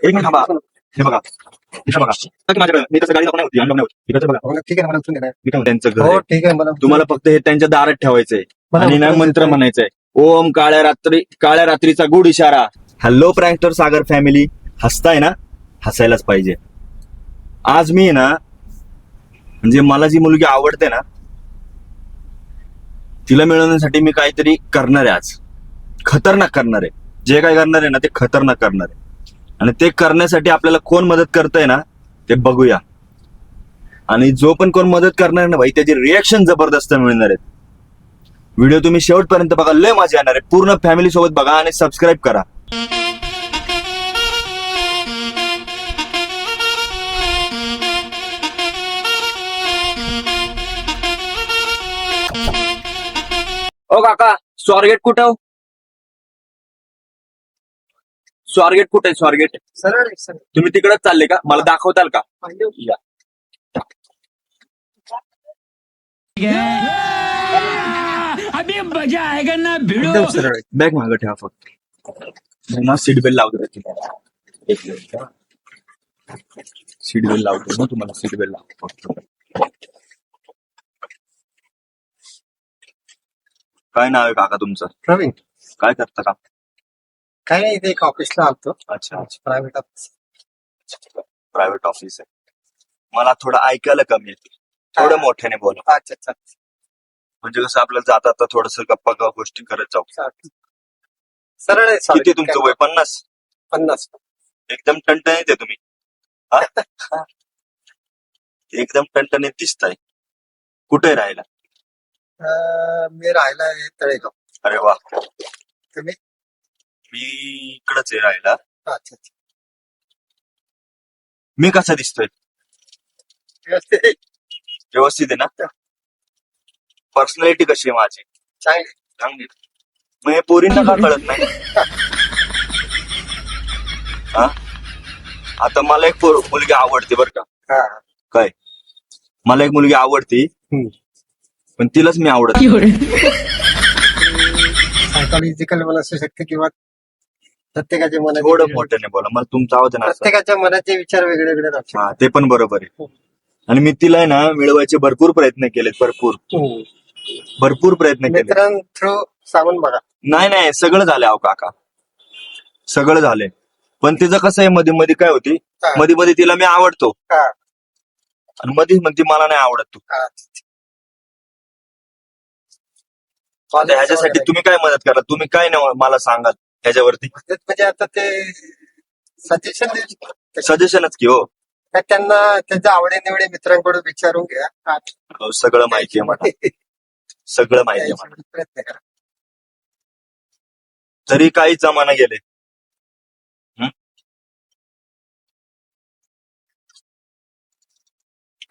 एक मिनिट थांबा. हे बघा इथं बघा की माझ्याकडे मी तसं गाडी होती आणि होती इकडचं बघा. हो, ठीक आहे ना, मला उचलून देणार. मी काय म्हणतो, त्यांचं घर हो आहे. ठीक आहे मला उचलून तुम्हाला फक्त हे त्यांच्या दारात ठेवायचंय मला आणि ना उचलून मंत्र देताय. म्हणायचंय ओम काळ्या रात्रीचा गुड इशारा. हॅलो प्रँक्टर सागर फॅमिली, हसताय ना, हसायलाच पाहिजे. आज मी ना म्हणजे मला जी मुलगी आवडते ना तिला मिळवण्यासाठी मी काहीतरी करणार आहे. आज खतरनाक करणार आहे. जे काय करणार आहे ना ते खतरनाक करणार आहे आणि ते करण्यासाठी आपल्याला कोण मदत करतंय ना ते बघूया. आणि जो पण कोण मदत करणार आहे ना भाई, त्याची रिएक्शन जबरदस्त मिळणार आहेत. व्हिडिओ तुम्ही शेवटपर्यंत बघा, लय मजा येणार आहे. पूर्ण फॅमिली सोबत बघा आणि सबस्क्राईब करा. ओ काका, स्वारगेट कुठं हो? स्वारगेट कुठे आहे? स्वारगेट सरळ आहे, सरळ. तुम्ही तिकडेच चालले का? मला दाखवताल का? या. अभी मजा आएगा ना भिड़ो. एकदम सरळ आहे. बॅग मागं ठेवा फक्त. ना सीट बेल्ट लावतो त्याची. एक मिनिट. सीट बेल्ट लावतो ना, तुम्हाला सीट बेल्ट लावतो फक्त. काय नाव आहे काका तुमचं? प्रवीण, काय करता का? काय नाही, इथे एक ऑफिसला आलतो, अच्छा अच्छा, प्रायव्हेट ऑफिस. प्रायव्हेट ऑफिस आहे. मला थोडं ऐकायला कमी येते, थोडं मोठ्याने बोला. अच्छा अच्छा. म्हणजे कसं आपल्याला जाता आता थोडस गप्पा गोष्टी करत जाऊ. चालतंय. सरळ आहे. किती तुमचं वय? 50? 50. एकदम टणटणीत आहे तुम्ही. हा? एकदम टणटणीत दिसताय. कुठे राहिला? मी राहायला आहे तळेगाव. अरे वा. तुम्ही? मी इकडच आहे राहिला. अच्छा अच्छा. मी कसा दिसतोय? व्यवस्थित आहे. व्यवस्थित आहे ना? पर्सनॅलिटी कशी आहे माझी? चांगली. चांगली. मग हे पोरींना का कळत नाही? हा? आता मला एक मुलगी आवडते बरं का. हा. काय? मला एक मुलगी आवडती, हम्म. पण तिलाच मी आवडत. सायकॉलॉजिकल मन असू शकते किंवा प्रत्येकाच्या मनात थोडं मोठ्याने बोला, मला तुमचा आवाज आहे ना असा. प्रत्येकाच्या मनाचे विचार वेगळे वेगळे राहतात. हा, ते पण बरोबर आहे. आणि मी तिला आहे ना मिळवायचे भरपूर प्रयत्न केलेत. भरपूर प्रयत्न केले. मित्रां थ्रू सांगून बघा. नाही सगळं झालं अहो काका, सगळं झालंय. पण तिचं कसं आहे, मध्ये मध्ये काय होती, हा. मध्ये तिला मी आवडतो हा. आणि मध्ये म्हणते मला नाही आवडत तू. हा. आता ह्याच्यासाठी तुम्ही काय मदत करा? तुम्ही काय नाही मला सांगाल ह्याच्यावरती? म्हणजे आता ते सजेशन देऊ शकतो. सजेशनच की हो. काय त्यांना त्यांच्या आवडीनिवडी मित्रांकडून विचारून घ्या. अहो, सगळं माहिती आहे मला, सगळं माहिती आहे मला. प्रयत्न करा. तरी काही जमाना गेले.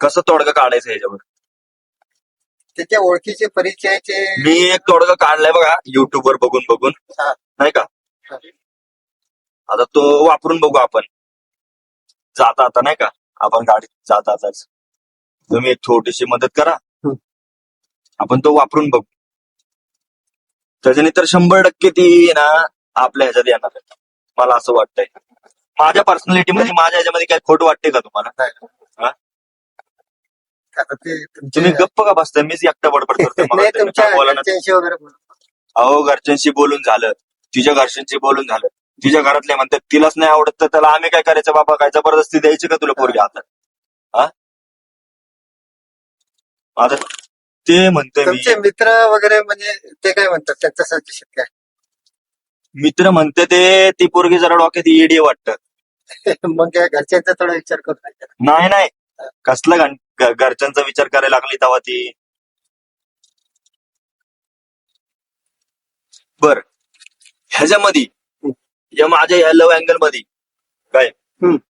कसं तोडगा काढायचं ह्याच्यावर? त्याच्या ओळखीचे परिचयाचे. मी एक तोडगा काढलाय बघा, युट्यूब वर बघून हा. नाही का. हा. आता तो वापरून बघू आपण. जाता नाही का, आपण गाडीत जाताच तुम्ही एक छोटीशी मदत करा, आपण तो वापरून बघू. त्याच्याने तर 100% ती ना आपल्या ह्याच्यात येणार आहे. मला असं वाटतंय. माझ्या पर्सनॅलिटी मध्ये, माझ्या ह्याच्यामध्ये काय खोट वाटते का तुम्हाला? हा? आता ते तुम्ही गप्प का बसताय? मीच एकटा बडबड करतोय. नाही, तुमच्या बोला ना. घरच्यांशी वगैरे बोला. अहो, घरच्यांशी बोलून झालं, तिच्या घरच्यांशी बोलून झालं. तिच्या घरातले म्हणतात तिलाच नाही आवडत, तर त्याला आम्ही काय करायचं बाबा? काय जबरदस्ती द्यायची का तुला पोरगी आता? हा? आता ते म्हणते मी. तुमचे मित्र वगैरे म्हणजे ते काय म्हणतात, त्यांचं सजेशन काय? मित्र म्हणते ते ती पोरगी जरा डोक्यात येडी वाटतं. मग काय घरच्यांचा थोडा विचार करून. नाही कसला घरच्यांचा विचार करायला लागली तेव्हा ती. बर, ह्याच्यामध्ये या माझ्या ह्या लव्ह अँगल मध्ये काय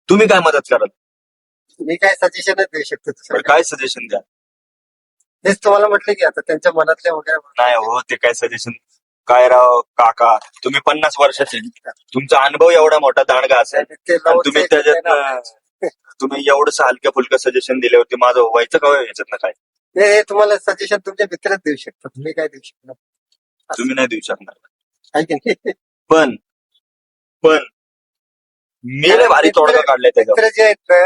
तुम्ही काय मदत कराल? मी काय सजेशनच देऊ शकतो बरं, काय सजेशन द्या? तेच तुम्हाला म्हटलं की आता त्यांच्या मनातले वगैरे. नाही हो, ते काय सजेशन काय राव काका, तुम्ही 50 वर्षाचे, तुमचा अनुभव एवढा मोठा दांडगा असेल, आणि तुम्ही त्याच्यात तुम्ही एवढंसं हलक्या फुलकं सजेशन दिले होते, माझं व्हायचं का याच्यात ना काय? हे तुम्हाला सजेशन तुमचे मित्रच देऊ शकतात, मी काय देऊ शकणार? तुम्ही नाही देऊ शकणार. आहे की नाही? पण मी लय भारी तोडगा काढलाय त्याच्यावर. मित्र जे आहेत ना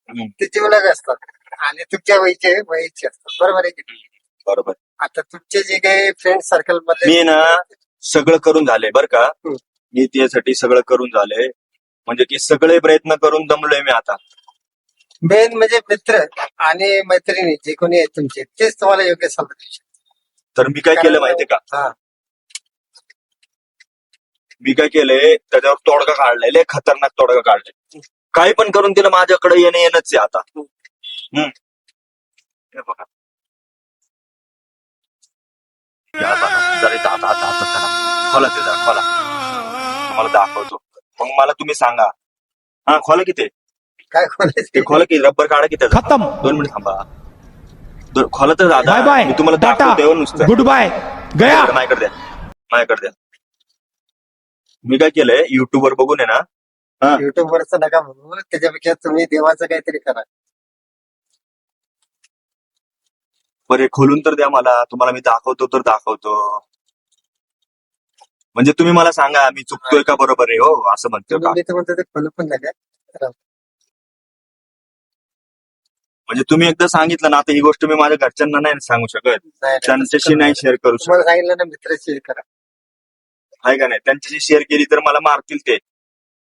हम्म. ते जीवलग असतात आणि तुमच्या वयचे असतात, बरोबर आहे की नाही? बरोबर. आता तुमचे जे काही फ्रेंड सर्कल मध्ये मी ना सगळं करून झाले बरं का. हम्म. मी त्यासाठी सगळं करून झाले, म्हणजे की सगळे प्रयत्न करून दमलोय मी आता. मेन म्हणजे मित्र आणि मैत्रिणी जे कोणी आहेत तुमचे तेच तुम्हाला योग्य सल्ला देऊ शकतात. तर मी काय केलं माहितीये का, हा. मी काय केलंय त्याच्यावर तोडगा काढलाय, लय खतरनाक तोडगा काढलाय. काही पण करून तिला माझ्याकडे येणंच आहे आता. हम्म. हे बघा. या आता, जरा इथं आता करा. खोला ते जरा, खोला. तुम्हाला दाखवतो. मग मला तुम्ही सांगा. हा, खोला किती काय ते खोलायचं खोला की रबर काढा की त्याचं. खत्म. 2 मिनिट थांबा. खोला तर बाय दादा, बाय मी तुम्हाला टाटा दाखवतो नुसतं. गुड बाय गया. माझ्याकडे द्या. मी काय केलंय, युट्यूब वर बघून आहे ना. युट्यूब वरच नका म्हणू, त्याच्यापेक्षा तुम्ही देवाचं काहीतरी करा. बरे खोलून तर द्या मला, तुम्हाला मी दाखवतो तर दाखवतो. म्हणजे तुम्ही मला सांगा मी चुकतोय का बरोबर आहे, हो असं म्हणतोय का. मी तर म्हणतो ते खोलू पण नका. म्हणजे तुम्ही एकदा सांगितलं ना, आता ही गोष्ट मी माझ्या घरच्यांना नाही सांगू शकत, त्यांच्याशी नाही शेअर करू तुम्हाला शकत, सांगितलं ना मित्राची करा. आहे का नाही. त्यांच्याशी शेअर केली तर मला मारतील ते.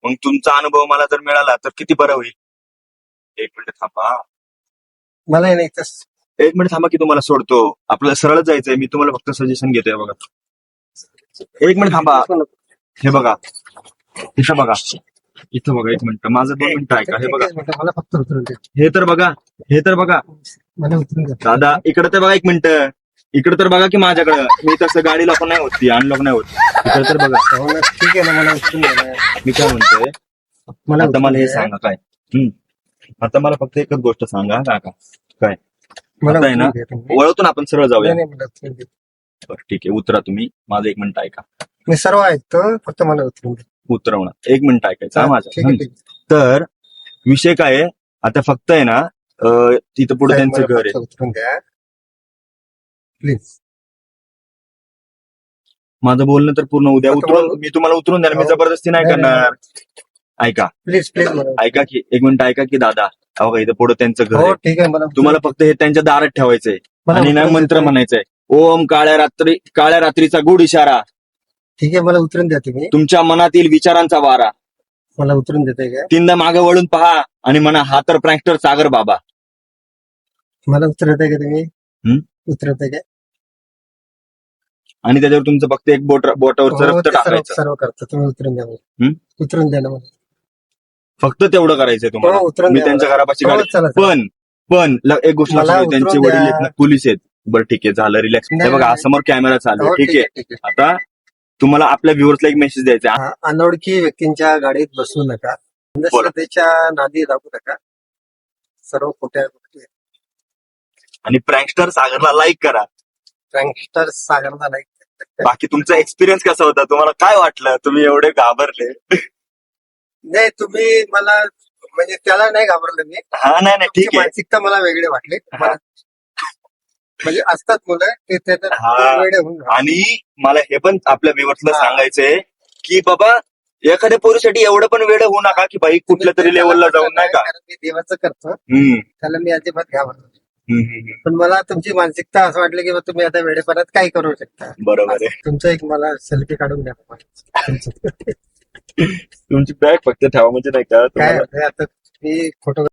मग तुमचा अनुभव मला जर मिळाला तर किती बरं होईल. 1 मिनिट थांबा. मला नाही तस 1 मिनिट थांबा की तुम्हाला सोडतो. आपल्याला सरळ जायचंय, मी तुम्हाला फक्त सजेशन घेतोय बघा. 1 मिनिट थांबा. हे बघा, इथं बघा, इथं बघा. 1 मिनिट, माझं 2 मिनिटं ऐका. हे बघा, मला फक्त उतरून द्या. हे तर बघा, हे तर बघा. मला उतरून द्या. दादा इकडे तर बघा, 1 मिनिट इकडे तर बघा की माझ्याकडं. मी तसं गाडीला पण नाही होती, अनलॉक नाही होत. इकडे तर बघा. हो ना, ठीक आहे ना, मला उतरून द्या ना. मी काय म्हणतोय, मला आता मला हे उतरून द्या. सांगा काय. आता मला फक्त एकच गोष्ट सांगा काका, काय मला आता आहे ना, उतरून द्या तुम्ही. वळतून आपण सरळ जाऊया. नाही, मला उतरून द्या. बरं ठीक आहे, उतरा तुम्ही. माझं 1 मिनिट ऐका. मी सर्व ऐकतो, फक्त मला उतरून द्या. उतरवणार 1 मिनिट ऐकायचं हा ठीक माझं. आहे, ठीक आहे. तर विषय काय आहे, आता फक्त आहे ना, तिथं पुढे साहेब, त्यांचं मला घर फक्त आहे. उतरून द्या प्लीज. माझं बोलणं तर पूर्ण उद्या आता उतरून, तुम्हाला- मी तुम्हाला उतरून द्या, मी हो. जबरदस्ती नाही नाही, करणार. ऐका, प्लीज प्लीज मला. ऐका की 1 मिनिट ऐका की दादा. अहो का, इथं पुढे त्यांचं घर हो आहे. ठीक आहे, मला उतरून तुम्हाला द्या. फक्त हे त्यांच्या दारात ठेवायचंय मला आणि ना उतरून मंत्र द्या. म्हणायचंय, ओम काळ्या रात्रीचा गुढ इशारा, ठीक आहे, मला उतरून द्या तुम्ही. तुमच्या मनातील विचारांचा वारा. मला उतरून देताय का? 3दा मागे वळून पहा आणि म्हणा, हा तर प्रँक्टर सागर बाबा. मला उतरवताय का तुम्ही? हम्म? उतरवताय का? आणि त्याच्यावर तुमचं फक्त एक बोटावरचं हो, रक्त ते सर्व टाकायचं. सर्व करतो. तुम्ही उतरून द्या मला. हम्म? उतरून द्या ना मला. फक्त तेवढं करायचंय तुम्हाला. हो, उतरून मी द्या त्यांच्या मला. घरापाशी हो, गाडी. चला, चला. पण एक गोष्ट मला लक्षात ठेवा, त्यांचे उतरून वडील द्या. आहेत ना, पोलीस आहेत. बरं ठीक आहे, झालं, रिलॅक्स. नाही, हे बघा, नाही. समोर कॅमेरा चालू हो, आहे. ठीक आहे. ठीक आहे. आता तुम्हाला आपल्या व्ह्युअर्सला एक मेसेज द्यायचा आहे. हा, अनोळखी व्यक्तींच्या गाडीत बसू नका. अंधश्रद्धेच्या नादी लागू नका. सर्व खोट्या गोष्टी आहेत. आणि प्रँक्स्टर सागरला लाईक करा. प्रँकस्टर सागरला लाईक. बाकी तुमचा एक्सपिरियन्स कसा होता, तुम्हाला काय वाटलं, तुम्ही एवढे घाबरले. नाही, तुम्ही मला म्हणजे त्याला नाही घाबरलं मी. हा नाही ठीक तुमची आहे. मानसिकता मला वेगळी वाटली. हा. म्हणजे असतात मुलं ते त्याच्यात हा. वेगळे होऊन राहतात. आणि मला हे पण आपल्या व्ह्युअर्सला हा. सांगायचंय की बाबा, एखाद्या पोरीसाठी एवढं पण वेळ होऊ नका की बाई कुठल्या तरी त्याला लेवलला जाऊन, म्हटलं नाही का. कारण मी देवाचं करतो, हम्म, त्याला मी अजिबात घाबरलो नाही. हम्म. पण मला तुमची मानसिकता असं वाटलं की बा तुम्ही आता वेळेपणात काही करू शकता. बरोबर आहे. तुमचं एक मला सेल्फी काढून द्या तुमचं. तुमची बॅग फक्त ठेवा, म्हणजे नाही का काय तुम्हाला. होतंय आता मी फोटो